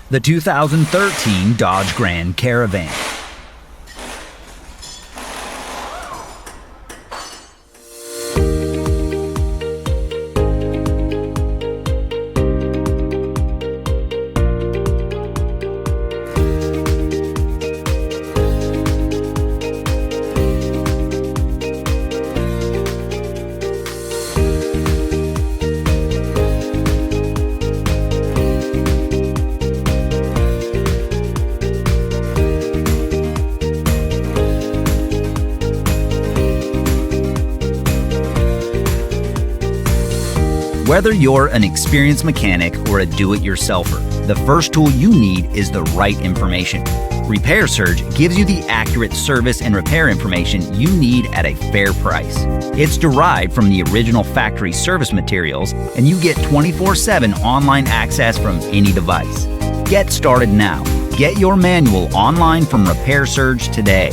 The 2013 Dodge Grand Caravan. Whether you're an experienced mechanic or a do-it-yourselfer, the first tool you need is the right information. Repair Surge gives you the accurate service and repair information you need at a fair price. It's derived from the original factory service materials, and you get 24/7 online access from any device. Get started now. Get your manual online from Repair Surge today.